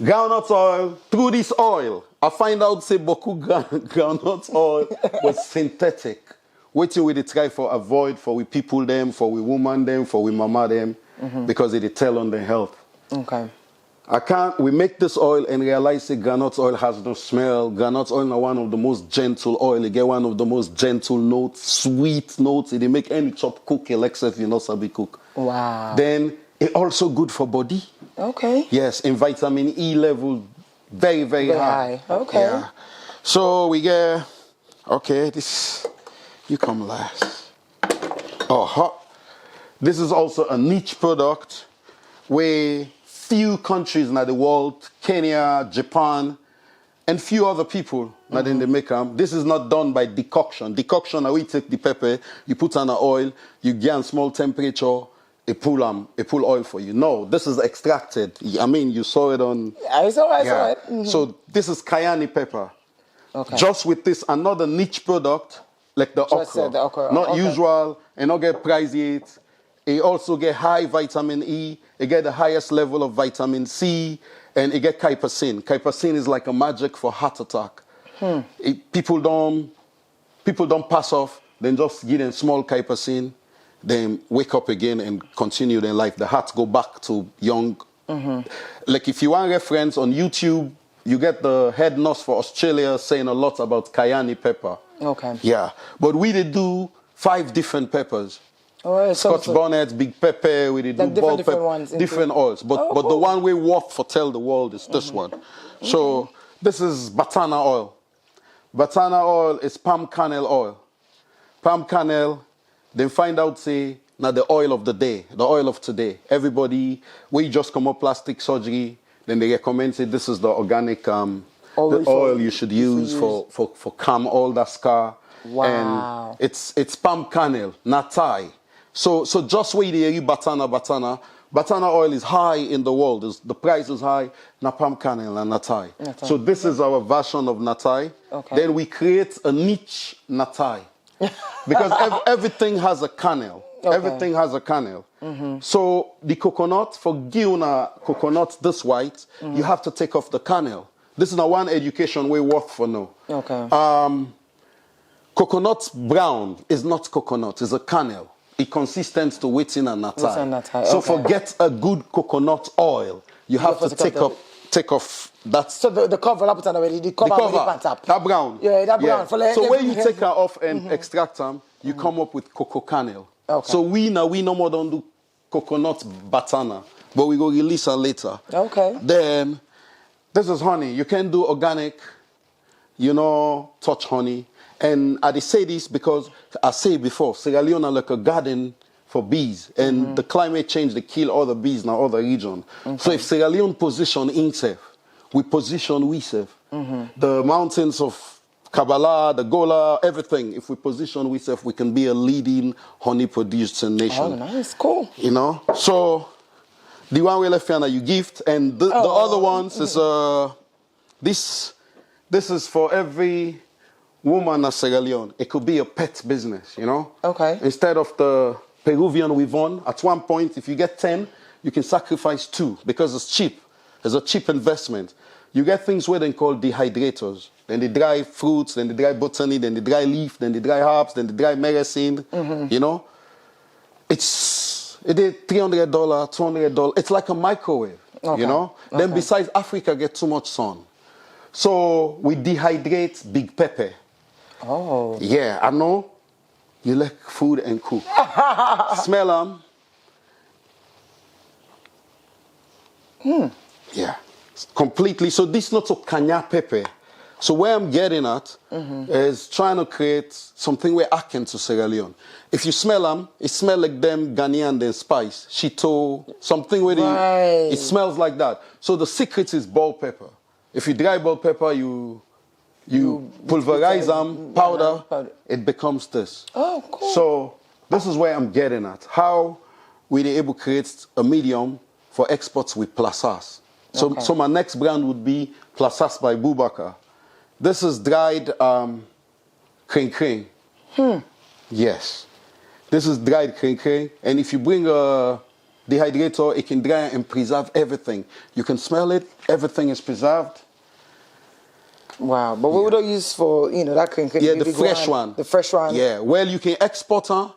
Groundnut oil, through this oil, I find out say Boku groundnut oil was synthetic. Waiting we try for avoid for we people them, for we woman them, for we mama them, because it tell on their health. Okay. We make this oil and realize that groundnut oil has no smell. Groundnut oil is one of the most gentle oil. You get one of the most gentle notes, sweet notes. It make any chop cook, except you know sabi cook. Wow. Then it also good for body. Okay. Yes, in vitamin E level, very high. Okay. Yeah. So we get, this, you come last. This is also a niche product where few countries in the world, Kenya, Japan, and few other people that they make them. This is not done by decoction. Decoction, we take the pepper, you put on the oil, you get a small temperature, it pull oil for you. No, this is extracted. I mean, you saw it on... I saw it. So this is cayenne pepper. Okay. Just with this, another niche product, like the okra. Not usual, and not get pricey. It also get high vitamin E. It get the highest level of vitamin C, and it get caipacine. Caipacine is like a magic for heart attack. People don't pass off. Then just give them small caipacine. Then wake up again and continue their life. The heart go back to young. Like if you want reference on YouTube, you get the head nurse for Australia saying a lot about cayenne pepper. Okay. Yeah, but we did do 5 different peppers. Oh, Scotch bonnet, big pepper, we did do ball pepper, ones different oils. But the one we work for tell the world is this one. So this is batana oil. Batana oil is palm kernel oil. Palm kernel, then find out say now the oil of the day, the oil of today. Everybody, we just come up plastic surgery, then they recommend it. This is the organic the oil you should use for calm all that scar. Wow. And it's palm kernel, not Thai. So just wait there, you batana. Batana oil is high in the world. The price is high. Na palm kernel and natai. So this is our version of natai. Okay. Then we create a niche natai. Because everything has a kernel. Okay. Everything has a kernel. So the coconut, for Giuna coconut this white, you have to take off the kernel. This is not one education we worth for now. Okay. Coconut brown is not coconut, it's a kernel. It consistent to waiting and natai. So forget a good coconut oil. You have to take off that. So the cover, the cover, that brown. Yeah, that brown. Yeah. So when you take her off and extract them, you come up with cocoa kernel. Okay. So we no more don't do coconut batana, but we go release her later. Okay. Then this is honey. You can do organic, touch honey. And I say this because I say before, Sierra Leone are like a garden for bees. And the climate change, they kill all the bees in all the region. So if Sierra Leone position himself, we position we self. The mountains of Kabbalah, the Gola, everything. If we position we self, we can be a leading honey producing nation. Oh, nice, cool. So the one we left here you gift, and the other ones is this is for every woman in Sierra Leone. It could be a pet business, Okay. Instead of the Peruvian we've won, at one point, if you get 10, you can sacrifice 2 because it's cheap. It's a cheap investment. You get things where they call dehydrators. Then they dry fruits, then they dry botany, then they dry leaf, then they dry herbs, then they dry medicine. It is $300, $200. It's like a microwave, Then besides, Africa get too much sun. So we dehydrate big pepper. Oh. Yeah, I know you like food and cook. Smell them. Yeah, completely. So this is not a Kenya pepper. So where I'm getting at is trying to create something where akin to Sierra Leone. If you smell them, it smells like them Ghanaian then spice, shito, something where it smells like that. So the secret is ball pepper. If you dry bell pepper, you pulverize them, powder, it becomes this. Oh, cool. So this is where I'm getting at. How we're able to create a medium for exports with Plasas. So my next brand would be Plasas by Bu-Baka. This is dried crane. Yes. This is dried crane. And if you bring a dehydrator, it can dry and preserve everything. You can smell it, everything is preserved. Wow, but what would I use for, that crane? Yeah, the fresh one. The fresh one? Yeah, well, you can export her.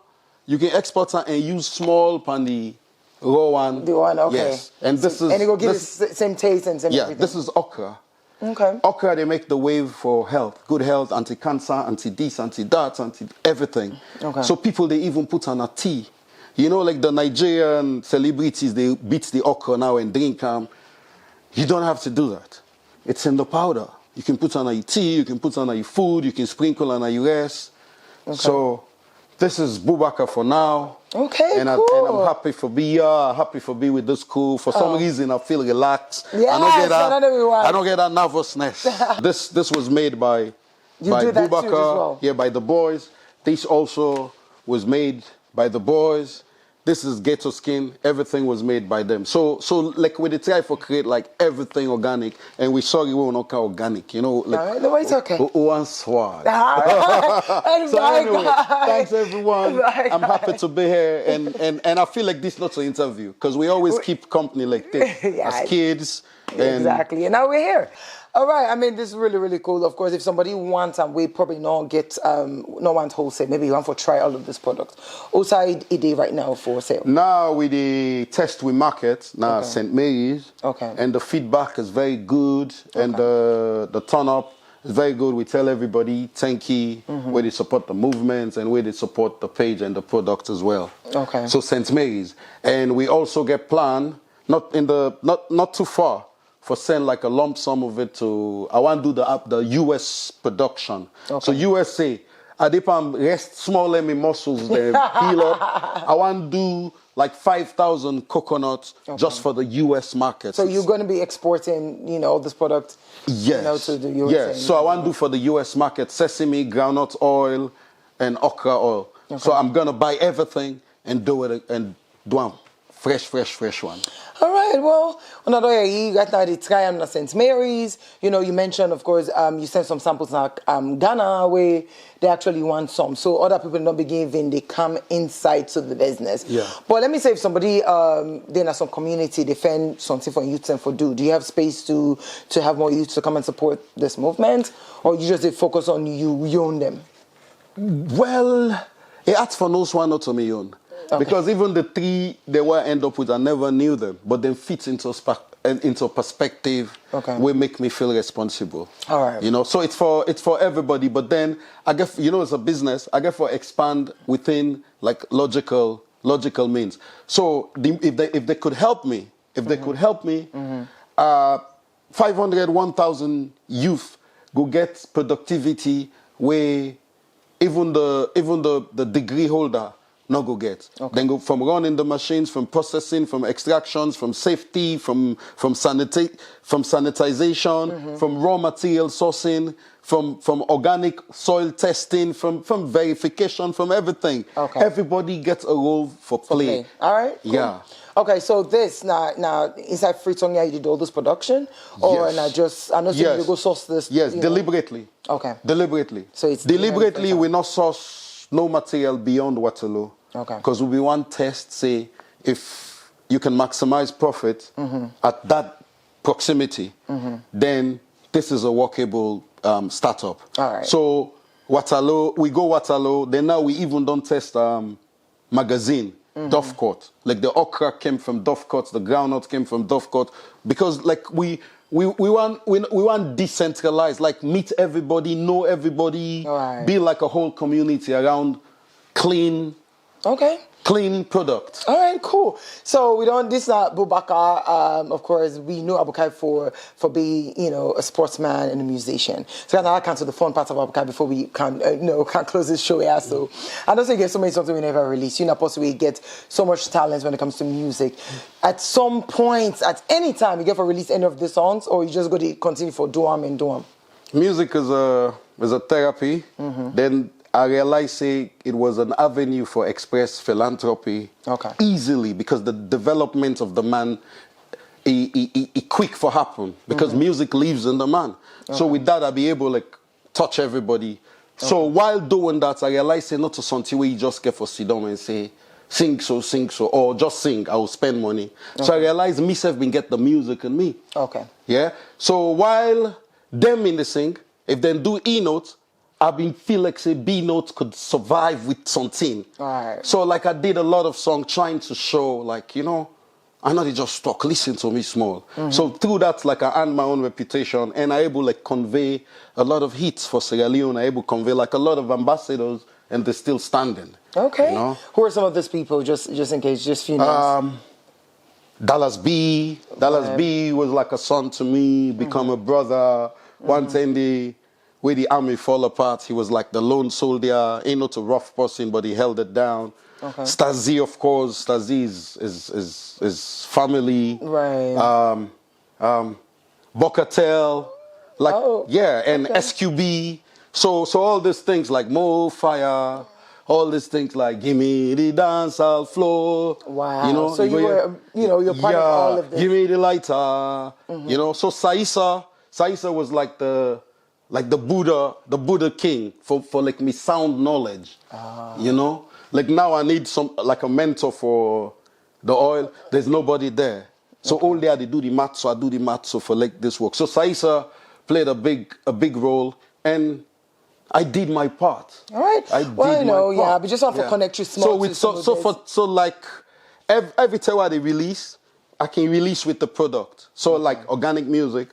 And use small pan the raw one. The one, okay. Yes, and this is... And it will give the same taste and same everything? Yeah, this is okra. Okay. Okra, they make the wave for health, good health, anti-cancer, anti-this, anti-that, anti-everything. Okay. So people, they even put on a tea. Like the Nigerian celebrities, they beat the okra now and drink them. You don't have to do that. It's in the powder. You can put on your tea, you can put on your food, you can sprinkle on your rice. Okay. So this is Bu-Baka for now. Okay, and cool. I'm happy for be here, happy for be with this crew. For some reason, I feel relaxed. Yes, I don't get that nervousness. This was made by Bu-Baka, by the boys. This also was made by the boys. This is Ghetto Skin. Everything was made by them. So like we try to create like everything organic, and we sorry we were not organic, like. No, it's okay. One swag. So anyway, thanks everyone. I'm happy to be here, and I feel like this is not an interview because we always keep company like this as kids. Exactly, and now we're here. All right, I mean, this is really, really cool. Of course, if somebody wants, and we probably not want wholesale, maybe you want to try all of this product. Outside it right now for sale? Now with the test we market, now St. Mary's. Okay. And the feedback is very good, and the turn up is very good. We tell everybody thank you, where they support the movements and where they support the page and the product as well. Okay. So St. Mary's. And we also get plan, not too far, for send like a lump sum of it to, I want to do the US production. Okay. So USA, I dip rest small let me muscles them heal up. I want to do like 5,000 coconuts just for the US market. So you're going to be exporting, all this product, yes, to the US. Yes. So I want to do for the US market sesame, groundnut oil, and okra oil. Okay. So I'm going to buy everything and do it and do them fresh one. All right, well, another year, you got now the try and St. Mary's. You mentioned, of course, you sent some samples like Ghana, where they actually want some. So other people don't be giving, they come inside to the business. Yeah. But let me say, if somebody, then has some community, they find something for youth and for do you have space to have more youth to come and support this movement? Or you just focus on you own them? Well, it asks for no one not to me own. Okay. Because even the three they were end up with, I never knew them, but then fits into perspective. Okay. Will make me feel responsible. All right. So it's for everybody. But then I guess it's a business. I guess for expand within like logical means. So if they could help me, 500, 1,000 youth go get productivity where even the degree holder no go get. Okay. Then go from running the machines, from processing, from extractions, from safety, from sanitization, from raw material sourcing, from organic soil testing, from verification, from everything. Okay. Everybody gets a role for play. All right. Cool. Yeah. Okay, so this now inside Freetown, you did all this production, or yes. I know you go source this. Yes, deliberately. Okay. Deliberately. So it's deliberately we not source no material beyond Waterloo. Okay. Because we want test say if you can maximize profit at that proximity, then this is a workable startup. All right. So we go Waterloo. Then now we even don't test magazine. Dovecote. Like the okra came from Dovecote, the groundnut came from Dovecote, because like we want decentralized, like meet everybody, know everybody, be like a whole community around clean product. All right, cool. So this is Bu-Baka. Of course, we know Abukai for being, a sportsman and a musician. So I can't do the fun part of Abukai before we can close this show. Yeah. So I don't think there's so many songs we never release. You know, possibly get so much talent when it comes to music. At some point, at any time, you get to release any of the songs, or you just go to continue for do them. Music is a therapy. Then I realized it was an avenue for express philanthropy easily, because the development of the man is quick for happen, because music lives in the man. So with that, I'll be able to touch everybody. So while doing that, I realized not to something where you just get for sit down and say, sing so, or just sing, I will spend money. So I realized myself been get the music in me. Okay. Yeah. So while them in the sing, if they do E notes, I've been feel like say B notes could survive with something. Right. So like I did a lot of songs trying to show I know they just talk, listen to me small. So through that, like I earned my own reputation, and I able convey a lot of hits for Sierra Leone. I able convey a lot of ambassadors, and they're still standing. Okay. Who are some of these people? Just in case, just few names. Dallas B was like a son to me, become a brother. One time where the army fall apart, he was like the lone soldier, ain't not a rough person, but he held it down. Okay. Stazzy, of course, Stazzy is family. Right. Bocatel, and SQB. So all these things like Mo Fire, all these things like Give Me the Dance I'll Flow. Wow. So you're part of all of this. Give Me the Lighter. So Saisa was like the Buddha king for like me sound knowledge. Like now I need a mentor for the oil. There's nobody there. So all day they do the math, so I do the math, so for like this work. So Saisa played a big role, and I did my part. All right. But just want to connect you small. Every time I release, I can release with the product. So like organic music,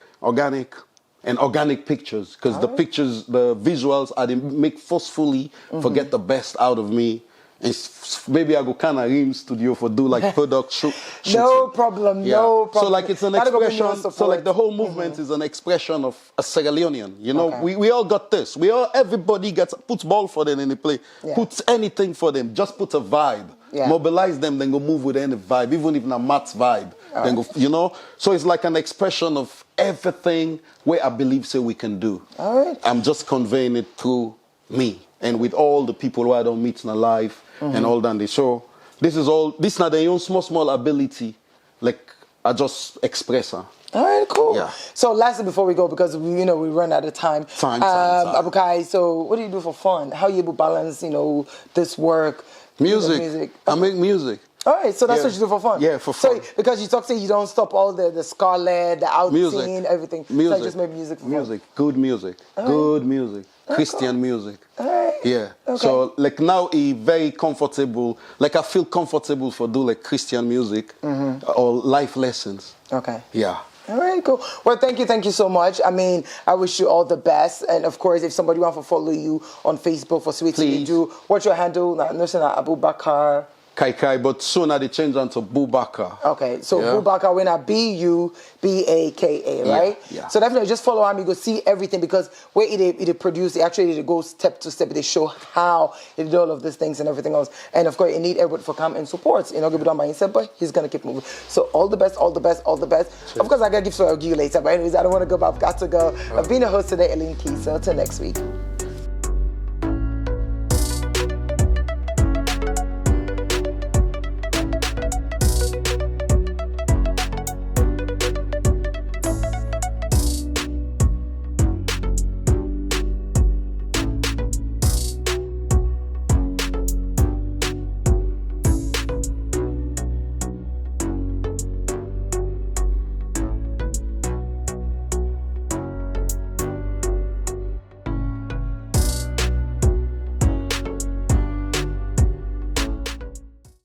and organic pictures, because the pictures, the visuals, I make forcefully forget the best out of me, Maybe I go kind of Rim studio for do like product shooting. No problem, Yeah. no problem. So like it's an Gotta go bring expression. you on So like the support. whole movement is an expression of a Sierra Leonean. You know, Okay. we all got this. Everybody puts ball for them in the play. Yeah. Puts anything for them. Just put a vibe. Yeah. Mobilize them, then go move with any vibe, even if not Matt's vibe. Then go, you know. So it's like an expression of everything where I believe say we can do. All right. I'm just conveying it through me and with all the people who I don't meet in a life and all that. So this is not their own small ability. Like I just express her. All right, cool. Yeah. So lastly, before we go, because we run out of time. Time. Abukai, so what do you do for fun? How you able to balance, this work? Music. I make music. All right, so that's Yeah. what you do for fun. Yeah, for fun. So because you talk, say you don't stop all the scarlet, the out Music. scene, everything. Music. So you just make music for fun. Music. Good music. Good music. Christian music. All right. Yeah. Okay. So like now he very comfortable. Like I feel comfortable for do like Christian music or life lessons. Okay. Yeah. All right, cool. Well, thank you so much. I mean, I wish you all the best. And of course, if somebody wants to follow you on Facebook for Sweet Please. Do, what's your handle? Bu-Baka. Kai, but soon they change on to Bu-Baka. Okay, so Yeah. Bu-Baka, when I B-U-B-A-K-A, right? Yeah. So definitely just follow him. You go see everything because where it produce, it actually go step to step. They show how it did all of these things and everything else. And of course, you need everybody for come and support. Give it on by himself, but he's gonna keep moving. So all the best, all the best, all the best. Of course, I gotta give you later, but anyways, I don't want to go, but I've got to go. I've been a host today, Ellen Keister. Till next week.